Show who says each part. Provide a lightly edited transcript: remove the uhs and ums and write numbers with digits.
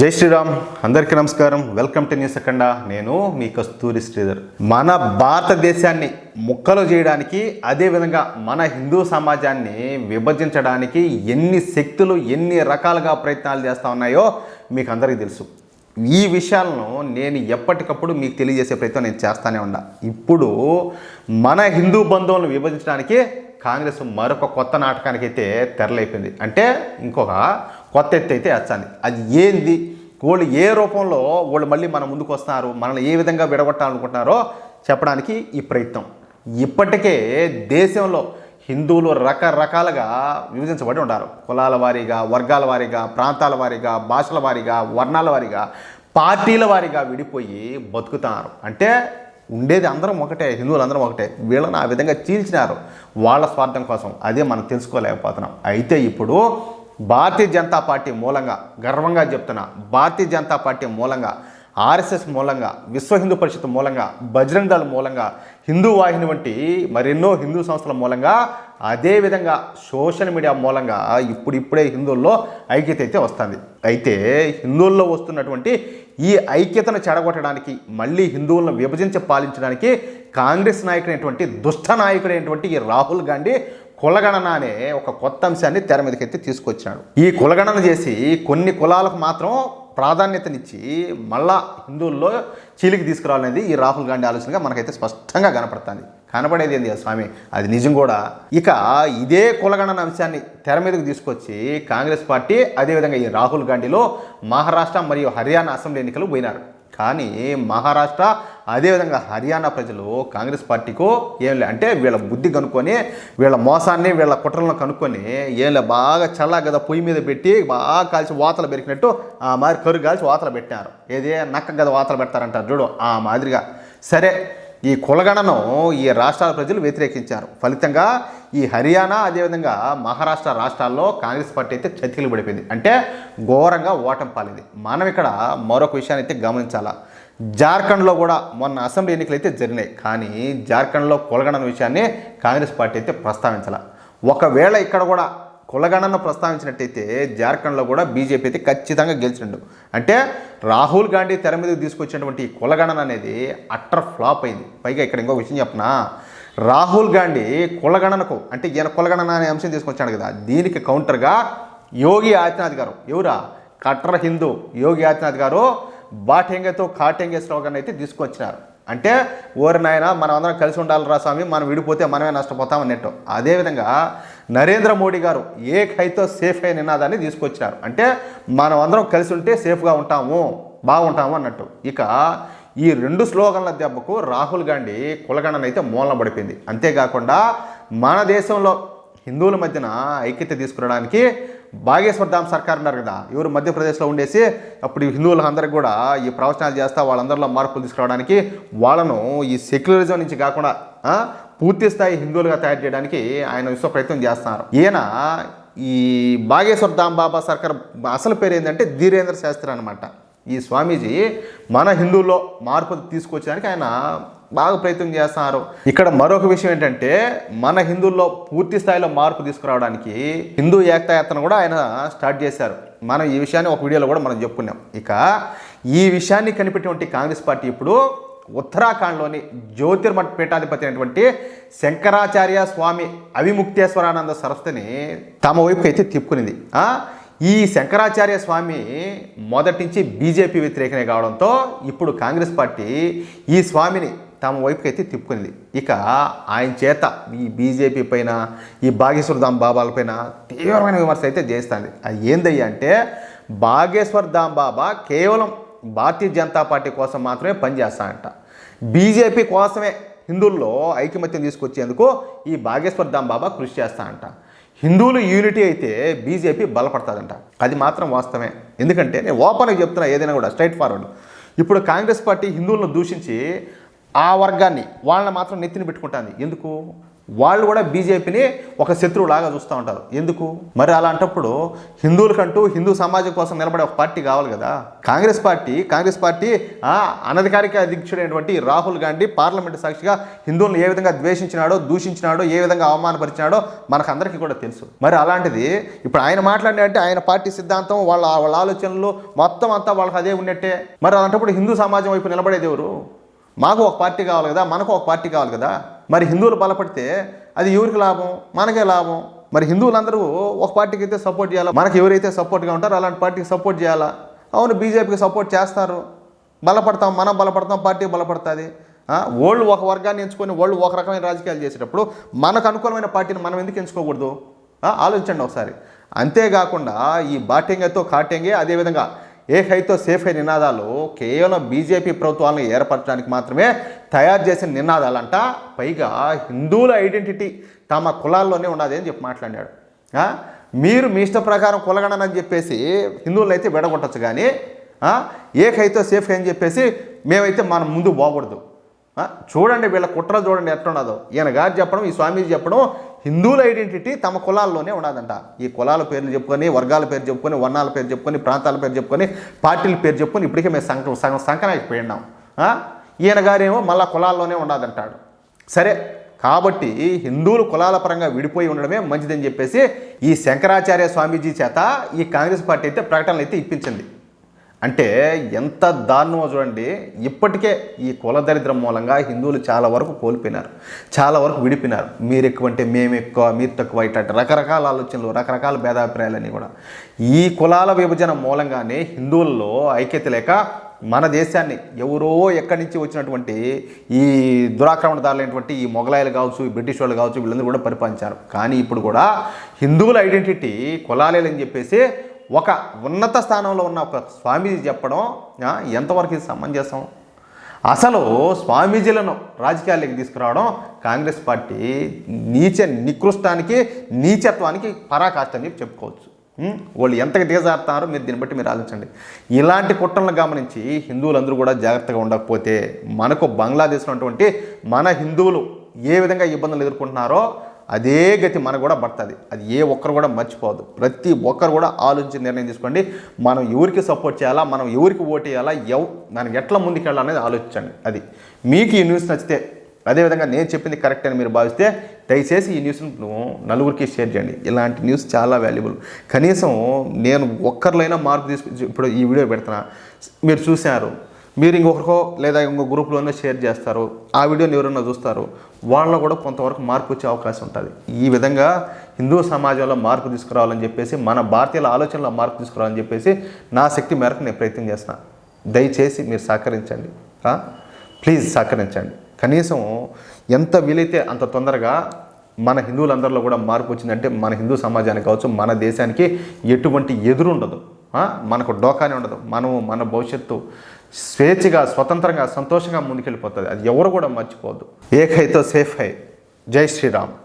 Speaker 1: జై శ్రీరామ్, అందరికీ నమస్కారం. వెల్కమ్ టు న్యూస్ అఖండ. నేను మీ కస్తూరి శ్రీధర్. మన భారతదేశాన్ని ముక్కలు చేయడానికి, అదేవిధంగా మన హిందూ సమాజాన్ని విభజించడానికి ఎన్ని శక్తులు ఎన్ని రకాలుగా ప్రయత్నాలు చేస్తూ ఉన్నాయో మీకు అందరికీ తెలుసు. ఈ విషయాలను నేను ఎప్పటికప్పుడు మీకు తెలియజేసే ప్రయత్నం నేను చేస్తూనే ఉన్నా. ఇప్పుడు మన హిందూ బంధువులను విభజించడానికి కాంగ్రెస్ మరొక కొత్త నాటకానికి అయితే తెరలైపోయింది. అంటే ఇంకొక కొత్త ఎత్తు అయితే వచ్చాలి. అది ఏంది, వాళ్ళు ఏ రూపంలో వాళ్ళు మళ్ళీ మన ముందుకు వస్తున్నారు, మనల్ని ఏ విధంగా విడగొట్టాలనుకుంటున్నారో చెప్పడానికి ఈ ప్రయత్నం. ఇప్పటికే దేశంలో హిందువులు రకరకాలుగా విభజించబడి ఉంటారు. కులాల వారీగా, వర్గాల వారీగా, ప్రాంతాల వారీగా, భాషల వారీగా, వర్ణాల వారీగా, పార్టీల వారీగా విడిపోయి బతుకుతున్నారు. అంటే ఉండేది అందరం ఒకటే, హిందువులు అందరం ఒకటే. వీళ్ళని ఆ విధంగా చీల్చినారు వాళ్ళ స్వార్థం కోసం. అదే మనం తెలుసుకోలేకపోతున్నాం. అయితే ఇప్పుడు భారతీయ జనతా పార్టీ మూలంగా, గర్వంగా చెప్తున్నా, భారతీయ జనతా పార్టీ మూలంగా, ఆర్ఎస్ఎస్ మూలంగా, విశ్వ హిందూ పరిషత్ మూలంగా, బజరంగ్ దళ్ మూలంగా, హిందూ వాహిని వంటి మరెన్నో హిందూ సంస్థల మూలంగా, అదేవిధంగా సోషల్ మీడియా మూలంగా ఇప్పుడే హిందువుల్లో ఐక్యత అయితే వస్తుంది. అయితే హిందువుల్లో వస్తున్నటువంటి ఈ ఐక్యతను చెడగొట్టడానికి, మళ్ళీ హిందువులను విభజించి పాలించడానికి కాంగ్రెస్ నాయకుడైనటువంటి దుష్ట నాయకుడైనటువంటి ఈ రాహుల్ గాంధీ కులగణన అనే ఒక కొత్త అంశాన్ని తెర మీదకైతే తీసుకొచ్చాడు. ఈ కులగణన చేసి కొన్ని కులాలకు మాత్రం ప్రాధాన్యతనిచ్చి మళ్ళా హిందువుల్లో చీలికి తీసుకురావాలనేది ఈ రాహుల్ గాంధీ ఆలోచనగా మనకైతే స్పష్టంగా కనపడుతుంది. కనపడేది ఏంది స్వామి, అది నిజం కూడా. ఇక ఇదే కులగణన అంశాన్ని తెర మీదకు తీసుకొచ్చి కాంగ్రెస్ పార్టీ, అదేవిధంగా ఈ రాహుల్ గాంధీలో మహారాష్ట్ర మరియు హర్యానా అసెంబ్లీ ఎన్నికలు పోయినారు. కానీ మహారాష్ట్ర అదేవిధంగా హర్యానా ప్రజలు కాంగ్రెస్ పార్టీకు ఏం లే అంటే వీళ్ళ బుద్ధి కనుక్కొని, వీళ్ళ మోసాన్ని, వీళ్ళ కుట్రలను కనుక్కొని ఏం బాగా చల్ల కదా పొయ్యి మీద పెట్టి బాగా కాల్చి వాతలు పెరిగినట్టు ఆ మాదిరి కరుగు కాల్చి వాతలు పెట్టినారు. ఏదే నక్క కదా వాతలు పెడతారంటారు చూడు, ఆ మాదిరిగా. సరే, ఈ కులగణను ఈ రాష్ట్రాల ప్రజలు వ్యతిరేకించారు. ఫలితంగా ఈ హర్యానా అదేవిధంగా మహారాష్ట్ర రాష్ట్రాల్లో కాంగ్రెస్ పార్టీ అయితే చతికిలు పడిపోయింది. అంటే ఘోరంగా ఓటమి పాలింది. మనం ఇక్కడ మరొక విషయాన్ని అయితే గమనించాలా. జార్ఖండ్లో కూడా మొన్న అసెంబ్లీ ఎన్నికలు అయితే జరిగినాయి. కానీ జార్ఖండ్లో కులగణన విషయాన్ని కాంగ్రెస్ పార్టీ అయితే ప్రస్తావించాల. ఒకవేళ ఇక్కడ కూడా కులగణను ప్రస్తావించినట్టయితే జార్ఖండ్లో కూడా బీజేపీ అయితే ఖచ్చితంగా గెలిచిండు. అంటే రాహుల్ గాంధీ తెర మీదకి తీసుకొచ్చినటువంటి కులగణన అనేది అట్టర్ ఫ్లాప్ అయింది. పైగా ఇక్కడ ఇంకో విషయం చెప్పనా, రాహుల్ గాంధీ కులగణనకు, అంటే ఈయన కులగణన అనే అంశం తీసుకొచ్చాడు కదా, దీనికి కౌంటర్గా యోగి ఆదిత్యనాథ్ గారు, ఎవరా కట్టర్ హిందూ యోగి ఆదిత్యనాథ్ గారు బాటెంగేతో కాటెంగే స్లోగన్ అయితే తీసుకొచ్చినారు. అంటే ఓరి నాయన మనం అందరం కలిసి ఉండాలిరా స్వామి, మనం విడిపోతే మనమే నష్టపోతాం అన్నట్టు. అదేవిధంగా నరేంద్ర మోడీ గారు ఏక్ హైతో సేఫ్ అయిన నినాదాన్ని తీసుకొచ్చినారు. అంటే మనం అందరం కలిసి ఉంటే సేఫ్గా ఉంటాము, బాగుంటాము అన్నట్టు. ఇక ఈ రెండు స్లోగన్ల దెబ్బకు రాహుల్ గాంధీ కులగణన అయితే మూలన పడిపోయింది. అంతేకాకుండా మన దేశంలో హిందువుల మధ్యన ఐక్యత తీసుకురావడానికి బాగేశ్వర్ ధామ్ సర్కార్ ఉన్నారు కదా, ఎవరు మధ్యప్రదేశ్లో ఉండేసి అప్పుడు హిందువులకు అందరికి కూడా ఈ ప్రవచనాలు చేస్తా వాళ్ళందరిలో మార్పులు తీసుకురావడానికి, వాళ్ళను ఈ సెక్యులరిజం నుంచి కాకుండా పూర్తి స్థాయి హిందువులుగా తయారు చేయడానికి ఆయన విశ్వ ప్రయత్నం చేస్తున్నారు. ఈయన ఈ బాగేశ్వర్ ధామ్ బాబా సర్కార్ అసలు పేరు ఏంటంటే ధీరేంద్ర శాస్త్రి అనమాట. ఈ స్వామీజీ మన హిందువుల్లో మార్పు తీసుకొచ్చడానికి ఆయన బాగా ప్రయత్నం చేస్తున్నారు. ఇక్కడ మరొక విషయం ఏంటంటే, మన హిందువుల్లో పూర్తి స్థాయిలో మార్పు తీసుకురావడానికి హిందూ ఏకతాయాత్రను కూడా ఆయన స్టార్ట్ చేశారు. మనం ఈ విషయాన్ని ఒక వీడియోలో కూడా మనం చెప్పుకున్నాం. ఇక ఈ విషయాన్ని కనిపెట్టినటువంటి కాంగ్రెస్ పార్టీ ఇప్పుడు ఉత్తరాఖండ్లోని జ్యోతిర్మఠ్ పీఠాధిపతి అయినటువంటి శంకరాచార్య స్వామి అవిముక్తేశ్వరానంద సరస్వతిని తమ వైపుకి అయితే తిప్పుకునింది. ఈ శంకరాచార్య స్వామి మొదటి నుంచి బీజేపీ వ్యతిరేకనే కావడంతో ఇప్పుడు కాంగ్రెస్ పార్టీ ఈ స్వామిని తమ వైపుకి అయితే తిప్పుకుంది. ఇక ఆయన చేత ఈ బీజేపీ పైన, ఈ బాగేశ్వర్ ధామ్ బాబాలపైన తీవ్రమైన విమర్శ అయితే చేస్తుంది. అది ఏందయ్యా అంటే, బాగేశ్వర్ ధామ్ బాబా కేవలం భారతీయ జనతా పార్టీ కోసం మాత్రమే పనిచేస్తాడంట. బీజేపీ కోసమే హిందువుల్లో ఐకమత్యం తీసుకొచ్చేందుకు ఈ బాగేశ్వర్ ధామ్ బాబా కృషి చేస్తాడంట. హిందువులు యూనిటీ అయితే బీజేపీ బలపడుతుందంట. అది మాత్రం వాస్తవమే. ఎందుకంటే నేను ఓపెన్గా చెప్తున్నా, ఏదైనా కూడా స్ట్రైట్ ఫార్వర్డ్. ఇప్పుడు కాంగ్రెస్ పార్టీ హిందువులను దూషించి ఆ వర్గాన్ని వాళ్ళని మాత్రం నెత్తిని పెట్టుకుంటుంది. ఎందుకు? వాళ్ళు కూడా బీజేపీని ఒక శత్రువులాగా చూస్తూ ఉంటారు. ఎందుకు మరి అలాంటప్పుడు హిందువులకంటూ హిందూ సమాజం కోసం నిలబడే ఒక పార్టీ కావాలి కదా. కాంగ్రెస్ పార్టీ అనధికారిక అధ్యక్షుడైనటువంటి రాహుల్ గాంధీ పార్లమెంటు సాక్షిగా హిందువులను ఏ విధంగా ద్వేషించినాడో, దూషించినాడో, ఏ విధంగా అవమానపరిచినాడో మనకందరికీ కూడా తెలుసు. మరి అలాంటిది ఇప్పుడు ఆయన మాట్లాడినట్టే ఆయన పార్టీ సిద్ధాంతం, వాళ్ళ ఆలోచనలు మొత్తం అంతా వాళ్ళకి అదే ఉన్నట్టే. మరి అలాంటప్పుడు హిందూ సమాజం వైపు నిలబడేది ఎవరు? మాకు ఒక పార్టీ కావాలి కదా, మనకు ఒక పార్టీ కావాలి కదా. మరి హిందువులు బలపడితే అది ఎవరికి లాభం? మనకే లాభం. మరి హిందువులందరూ ఒక పార్టీకి అయితే సపోర్ట్ చేయాలా, మనకు ఎవరైతే సపోర్ట్గా ఉంటారో అలాంటి పార్టీకి సపోర్ట్ చేయాలా. అవును, బీజేపీకి సపోర్ట్ చేస్తారు, బలపడతాం, మనం బలపడతాం, పార్టీ బలపడుతుంది. వాళ్ళు ఒక వర్గాన్ని ఎంచుకొని వాళ్ళు ఒక రకమైన రాజకీయాలు చేసేటప్పుడు మనకు అనుకూలమైన పార్టీని మనం ఎందుకు ఎంచుకోకూడదు? ఆలోచించండి ఒకసారి. అంతేకాకుండా ఈ బాటింగ్తో కాటింగే, అదేవిధంగా ఏక్ హైతో సేఫ్ హై నినాదాలు కేవలం బీజేపీ ప్రభుత్వాలను ఏర్పరచడానికి మాత్రమే తయారు చేసిన నినాదాలంట. పైగా హిందువుల ఐడెంటిటీ తమ కులాల్లోనే ఉన్నది అని చెప్పి మాట్లాడాడు. మీరు మీ ఇష్ట ప్రకారం కులగణనని చెప్పేసి హిందువులను అయితే విడగొట్టచ్చు, కానీ ఏక్ హైతో సేఫ్ హై అని చెప్పేసి మేమైతే మనం ముందు పోకూడదు. చూడండి వీళ్ళ కుట్రలు చూడండి ఎట్లున్నదో. ఈయన గారు చెప్పడం, ఈ స్వామీజీ చెప్పడం, హిందువుల ఐడెంటిటీ తమ కులాల్లోనే ఉన్నదంట. ఈ కులాల పేర్లు చెప్పుకొని, వర్గాల పేరు చెప్పుకొని, వర్ణాల పేరు చెప్పుకొని, ప్రాంతాల పేరు చెప్పుకొని, పార్టీల పేరు చెప్పుకొని ఇప్పటికే మేము సగం సంకనాయిపోయినాం. ఈయన గారేమో మళ్ళా కులాల్లోనే ఉన్నదంటాడు. సరే, కాబట్టి హిందువులు కులాల పరంగా విడిపోయి ఉండడమే మంచిదని చెప్పేసి ఈ శంకరాచార్య స్వామీజీ చేత ఈ కాంగ్రెస్ పార్టీ అయితే ప్రకటనలు అయితే ఇప్పించింది. అంటే ఎంత దారుణమో చూడండి. ఇప్పటికే ఈ కుల దరిద్రం మూలంగా హిందువులు చాలా వరకు కోల్పోయినారు, చాలా వరకు విడిపోయినారు. మీరు ఎక్కువ అంటే మేము ఎక్కువ, మీరు తక్కువ, ఇట్లాంటి రకరకాల ఆలోచనలు, రకరకాల భేదాభిప్రాయాలన్నీ కూడా ఈ కులాల విభజన మూలంగానే హిందువుల్లో ఐక్యత లేక మన దేశాన్ని ఎవరో ఎక్కడి నుంచి వచ్చినటువంటి ఈ దురాక్రమణదారులైనటువంటి ఈ మొఘలాయలు కావచ్చు, ఈ బ్రిటిష్ వాళ్ళు కావచ్చు, వీళ్ళందరూ కూడా పరిపాలించారు. కానీ ఇప్పుడు కూడా హిందువుల ఐడెంటిటీ కులాలేలని చెప్పేసి ఒక ఉన్నత స్థానంలో ఉన్న ఒక స్వామీజీ చెప్పడం ఎంతవరకు ఇది సమంజసం? అసలు స్వామీజీలను రాజకీయాల్లోకి తీసుకురావడం కాంగ్రెస్ పార్టీ నికృష్టానికి, నీచత్వానికి పరాకాష్ట అని చెప్పుకోవచ్చు. వాళ్ళు ఎంతగా దిగజారుతారో మీరు దీన్ని బట్టి మీరు ఆలోచించండి. ఇలాంటి కుట్రలను గమనించి హిందువులందరూ కూడా జాగ్రత్తగా ఉండకపోతే మనకు బంగ్లాదేశ్లో ఉన్నటువంటి మన హిందువులు ఏ విధంగా ఇబ్బందులు ఎదుర్కొంటున్నారో అదే గతి మనకు కూడా పడుతుంది. అది ఏ ఒక్కరు కూడా మర్చిపోవద్దు. ప్రతి ఒక్కరు కూడా ఆలోచించి నిర్ణయం తీసుకోండి. మనం ఎవరికి సపోర్ట్ చేయాలా, మనం ఎవరికి ఓటు వేయాలా, దానికి ఎట్లా ముందుకెళ్ళాలనేది ఆలోచించండి. అది మీకు ఈ న్యూస్ నచ్చితే, అదేవిధంగా నేను చెప్పింది కరెక్ట్ అని మీరు భావిస్తే దయచేసి ఈ న్యూస్ను నలుగురికి షేర్ చేయండి. ఇలాంటి న్యూస్ చాలా వాల్యుబుల్. కనీసం నేను ఒక్కరిలైనా మార్పు తీసుకు ఇప్పుడు ఈ వీడియో పెడుతున్నా, మీరు చూశారు, మీరు ఇంకొకరికో లేదా ఇంకో గ్రూప్లోనే షేర్ చేస్తారు, ఆ వీడియోని ఎవరైనా చూస్తారు, వాళ్ళలో కూడా కొంతవరకు మార్పు వచ్చే అవకాశం ఉంటుంది. ఈ విధంగా హిందూ సమాజంలో మార్పు తీసుకురావాలని చెప్పేసి, మన భారతీయుల ఆలోచనలో మార్పు తీసుకురావాలని చెప్పేసి నా శక్తి మేరకు నేను ప్రయత్నం చేస్తున్నా. దయచేసి మీరు సహకరించండి, ప్లీజ్ సహకరించండి. కనీసం ఎంత వీలైతే అంత తొందరగా మన హిందువులందరిలో కూడా మార్పు వచ్చిందంటే మన హిందూ సమాజానికి కావచ్చు, మన దేశానికి ఎటువంటి ఎదురు ఉండదు, మనకు డోకానే ఉండదు. మన భవిష్యత్తు స్వేచ్ఛగా, స్వతంత్రంగా, సంతోషంగా ముందుకెళ్ళిపోతుంది. అది ఎవరు కూడా మర్చిపోవద్దు. ఏక్ హై తో సేఫ్ హై. జై శ్రీరామ్.